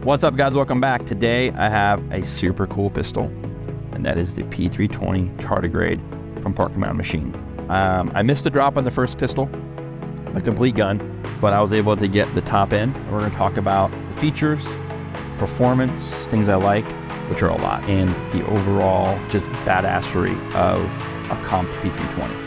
What's up, guys? Welcome back. Today I have a super cool pistol, and that is the P320 Tardigrade from Parker Mountain Machine. I missed the drop on the first pistol, a complete gun, but I was able to get the top end. We're going to talk about the features, performance, things I like, which are a lot, and the overall just badassery of a comp P320.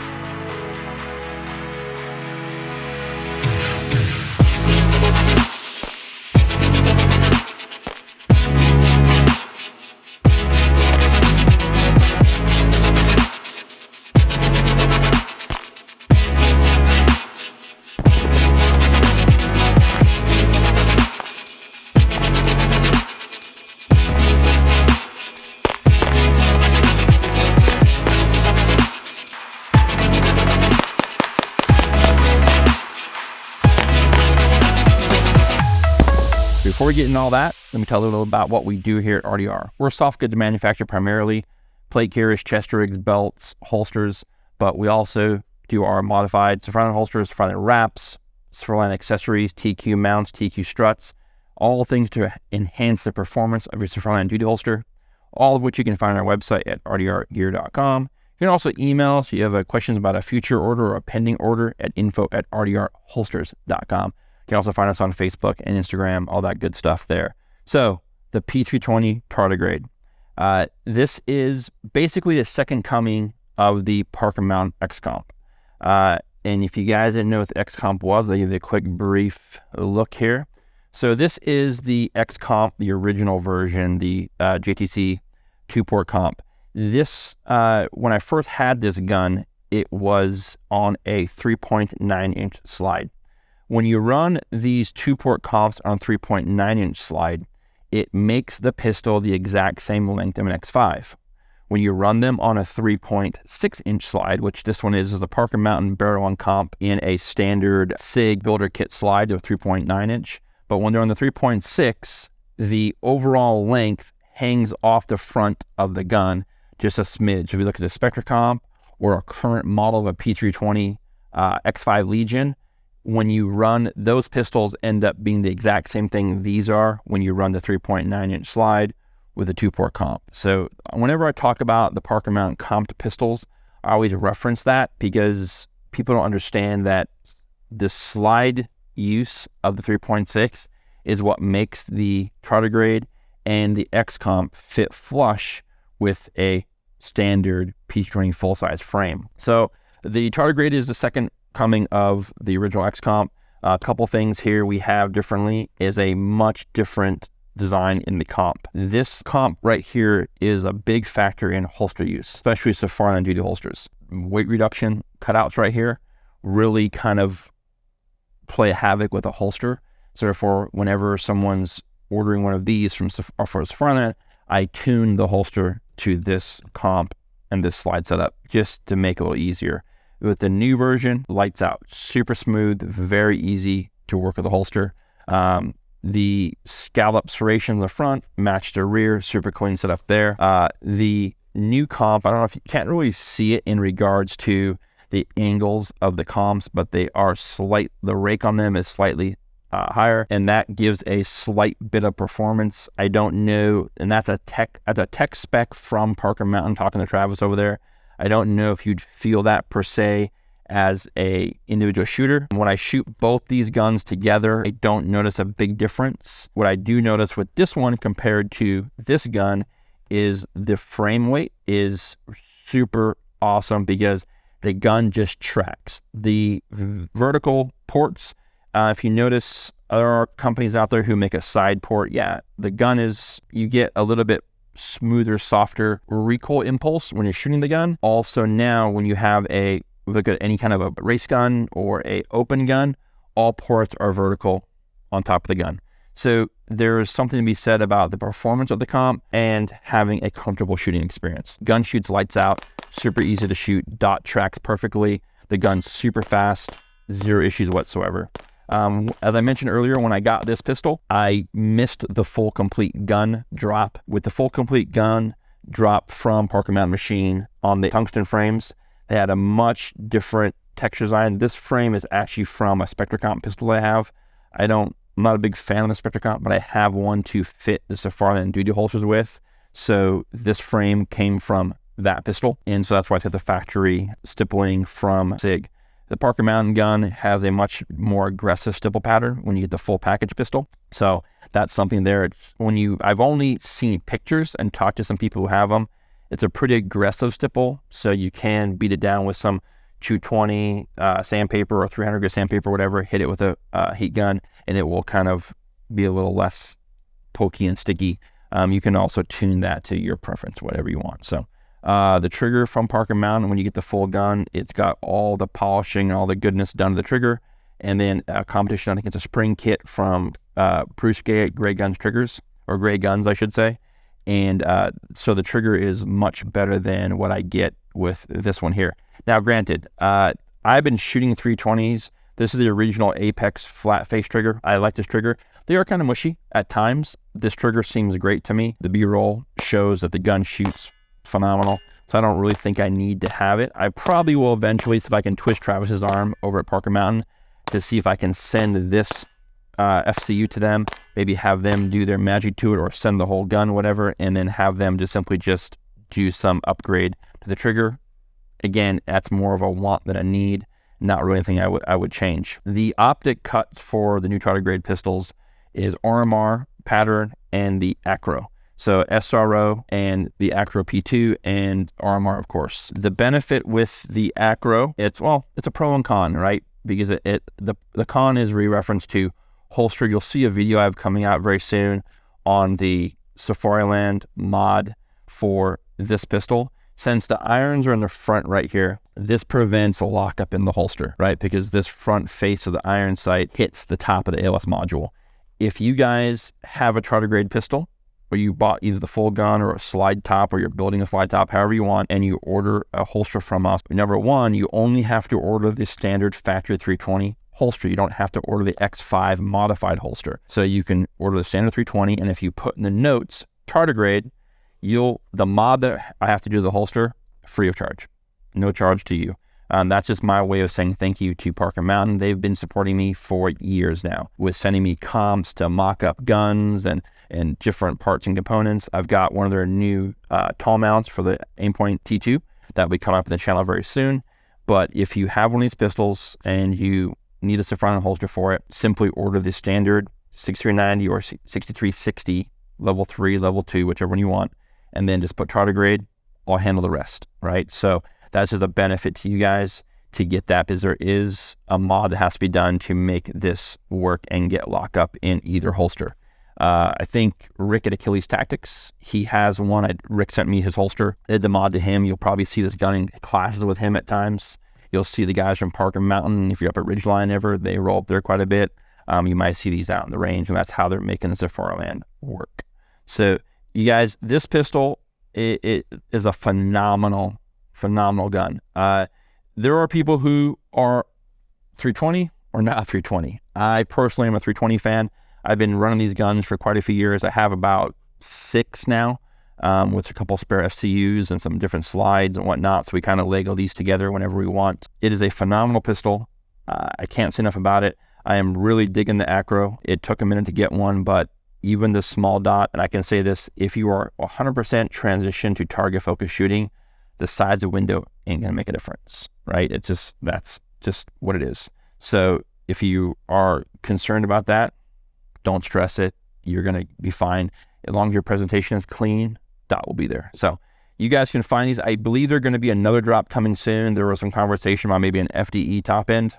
Before we get into all that, let me tell you a little about what we do here at RDR. We're a soft goods manufacturer primarily, plate carriers, chest rigs, belts, holsters, but we also do our modified Safrano holsters, Safrano wraps, Safrano accessories, TQ mounts, TQ struts, all things to enhance the performance of your Safrano duty holster, all of which you can find on our website at rdrgear.com. You can also email us if you have questions about a future order or a pending order at info@rdrholsters.com. You can also find us on Facebook and Instagram, all that good stuff there. So the P320 Tardigrade. This is basically the second coming of the Parker Mountain X-Comp. And if you guys didn't know what the X-Comp was, I'll give you a quick brief look here. So this is the X-Comp, the original version, the JTC 2-port comp. This, when I first had this gun, it was on a 3.9-inch slide. When you run these 2-port comps on 3.9-inch slide, it makes the pistol the exact same length of an X5. When you run them on a 3.6-inch slide, which this one is a Parker Mountain Barrel 1 comp in a standard SIG builder kit slide of 3.9-inch, but when they're on the 3.6, the overall length hangs off the front of the gun just a smidge. If you look at the Spectre comp or a current model of a P320 X5 Legion, when you run those pistols end up being the exact same thing these are when you run the 3.9-inch slide with a 2-port comp. So whenever I talk about the Parker Mountain comped pistols, I always reference that because people don't understand that the slide use of the 3.6 is what makes the Tardigrade and the X-Comp fit flush with a standard P320 full-size frame. So the Tardigrade is the second coming of the original X-Comp. A couple things here we have differently is a much different design in the comp. This comp right here is a big factor in holster use, especially Safrano duty holsters. Weight reduction cutouts right here really kind of play havoc with a holster. So therefore, whenever someone's ordering one of these for Safrano, I tune the holster to this comp and this slide setup just to make it a little easier. With the new version, lights out, super smooth, very easy to work with the holster. The scallop serration in the front match the rear, super clean setup there. The new comp, I don't know if you can't really see it in regards to the angles of the comps, but they are the rake on them is slightly higher, and that gives a slight bit of performance. I don't know, and that's a tech spec from Parker Mountain, talking to Travis over there. I don't know if you'd feel that per se as a individual shooter. When I shoot both these guns together, I don't notice a big difference. What I do notice with this one compared to this gun is the frame weight is super awesome because the gun just tracks. The vertical ports, if you notice, there are companies out there who make a side port. Yeah, the gun is, you get a little bit smoother, softer recoil impulse when you're shooting the gun. Also now when you have look at any kind of a race gun or a open gun, all ports are vertical on top of the gun. So there is something to be said about the performance of the comp and having a comfortable shooting experience. Gun shoots lights out, super easy to shoot, dot tracks perfectly. The gun's super fast, zero issues whatsoever. As I mentioned earlier, when I got this pistol, I missed the full complete gun drop. With the full complete gun drop from Parker Mountain Machine on the tungsten frames, they had a much different texture design. This frame is actually from a Spectre comp pistol I have. I don't I'm not a big fan of the Spectre comp, but I have one to fit the Safariland duty holsters with. So this frame came from that pistol, and so that's why I took the factory stippling from SIG. The Parker Mountain gun has a much more aggressive stipple pattern when you get the full package pistol. So that's something there. I've only seen pictures and talked to some people who have them. It's a pretty aggressive stipple, so you can beat it down with some 220 sandpaper or 300 grit sandpaper, whatever, hit it with a heat gun, and it will kind of be a little less pokey and sticky. You can also tune that to your preference, whatever you want. So the trigger from Parker Mountain, when you get the full gun, it's got all the polishing and all the goodness done to the trigger. And then competition, I think it's a spring kit from Bruce Gray Guns triggers, or Gray Guns, I should say. And so the trigger is much better than what I get with this one here. Now, granted, I've been shooting 320s. This is the original Apex flat face trigger. I like this trigger. They are kind of mushy at times. This trigger seems great to me. The B-roll shows that the gun shoots phenomenal. So I don't really think I need to have it. I probably will eventually see if I can twist Travis's arm over at Parker Mountain to see if I can send this FCU to them, maybe have them do their magic to it, or send the whole gun, whatever, and then have them just simply just do some upgrade to the trigger. Again, that's more of a want than a need, not really anything I would change. The optic cut for the new Tardigrade pistols is RMR pattern and the Acro. So SRO and the Acro P2 and RMR, of course. The benefit with the Acro, it's a pro and con, right? Because the con is re-reference to holster. You'll see a video I have coming out very soon on the Safariland mod for this pistol. Since the irons are in the front right here, this prevents a lockup in the holster, right? Because this front face of the iron sight hits the top of the ALS module. If you guys have a Tardigrade pistol, or you bought either the full gun or a slide top, or you're building a slide top, however you want, and you order a holster from us, number one, you only have to order the standard factory 320 holster. You don't have to order the X5 modified holster. So you can order the standard 320, and if you put in the notes Tardigrade, the mod that I have to do the holster, free of charge. No charge to you. That's just my way of saying thank you to Parker Mountain. They've been supporting me for years now with sending me comps to mock up guns and different parts and components. I've got one of their new tall mounts for the Aimpoint T2 that will be coming up in the channel very soon. But if you have one of these pistols and you need a Safariland holster for it, simply order the standard 6390 or 6360, level 3, level 2, whichever one you want, and then just put Tardigrade. I'll handle the rest, right? So that's just a benefit to you guys to get that, because there is a mod that has to be done to make this work and get locked up in either holster. I think Rick at Achilles Tactics, he has one. Rick sent me his holster. I did the mod to him. You'll probably see this gun in classes with him at times. You'll see the guys from Parker Mountain. If you're up at Ridgeline they roll up there quite a bit. You might see these out in the range, and that's how they're making the Safariland work. So you guys, this pistol, it is a phenomenal gun. There are people who are 320 or not 320. I personally am a 320 fan. I've been running these guns for quite a few years. I have about 6 now, with a couple spare FCUs and some different slides and whatnot. So we kind of Lego these together whenever we want. It is a phenomenal pistol. I can't say enough about it. I am really digging the Acro. It took a minute to get one, but even the small dot, and I can say this, if you are 100% transition to target focus shooting, the size of the window ain't gonna make a difference, right? That's just what it is. So if you are concerned about that, don't stress it. You're gonna be fine. As long as your presentation is clean, dot will be there. So you guys can find these. I believe there's gonna be another drop coming soon. There was some conversation about maybe an FDE top end.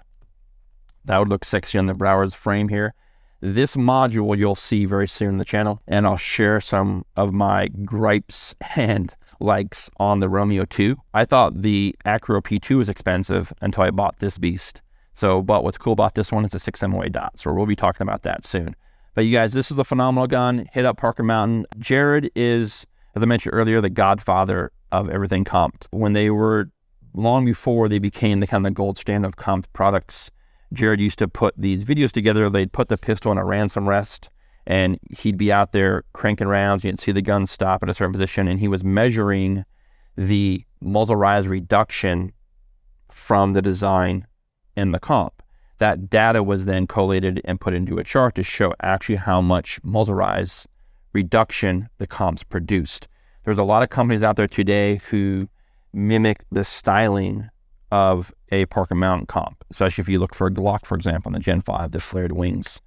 That would look sexy on the Browers frame here. This module you'll see very soon on the channel, and I'll share some of my gripes and likes on the Romeo 2. I thought the Acro P2 was expensive until I bought this beast. But what's cool about this one is the 6 MOA dot. So we'll be talking about that soon. But you guys, this is a phenomenal gun. Hit up Parker Mountain. Jared is, as I mentioned earlier, the godfather of everything comped. When they were, long before they became the kind of gold standard of comped products, Jared used to put these videos together. They'd put the pistol in a ransom rest, and he'd be out there cranking rounds. You'd see the gun stop at a certain position, and he was measuring the muzzle rise reduction from the design and the comp. That data was then collated and put into a chart to show actually how much muzzle rise reduction the comps produced. There's a lot of companies out there today who mimic the styling of a Parker Mountain comp, especially if you look for a Glock, for example, in the Gen 5, the flared wings.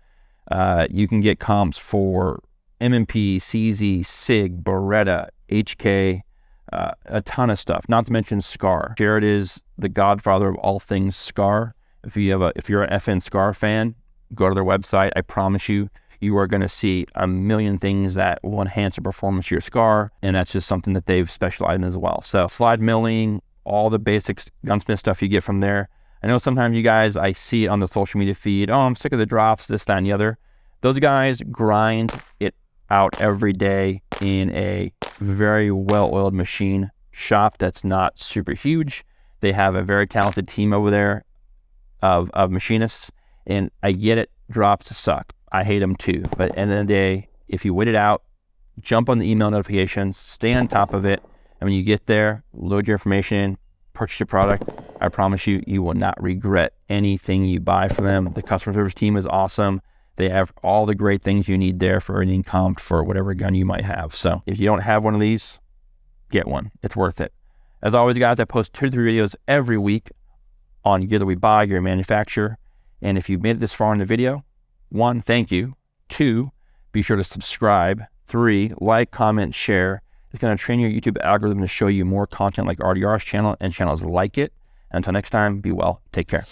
You can get comps for MMP, CZ, SIG, Beretta, HK, a ton of stuff, not to mention SCAR. Jared is the godfather of all things SCAR. If you're an FN SCAR fan, go to their website. I promise you, you are going to see a million things that will enhance the performance of your SCAR, and that's just something that they've specialized in as well. So slide milling, all the basics gunsmith stuff you get from there. I know sometimes you guys, I see it on the social media feed, oh, I'm sick of the drops, this, that, and the other. Those guys grind it out every day in a very well-oiled machine shop that's not super huge. They have a very talented team over there of machinists, and I get it, drops suck. I hate them too. But at the end of the day, if you wait it out, jump on the email notifications, stay on top of it, and when you get there, load your information in, purchase your product. I promise you, you will not regret anything you buy from them. The customer service team is awesome. They have all the great things you need there for anything comped for whatever gun you might have. So if you don't have one of these, get one. It's worth it. As always, guys, I post 2 to 3 videos every week on gear that we buy, gear manufacturer. And if you've made it this far in the video, 1, thank you. 2, be sure to subscribe. 3, like, comment, share. It's going to train your YouTube algorithm to show you more content like RDR's channel and channels like it. Until next time, be well. Take care.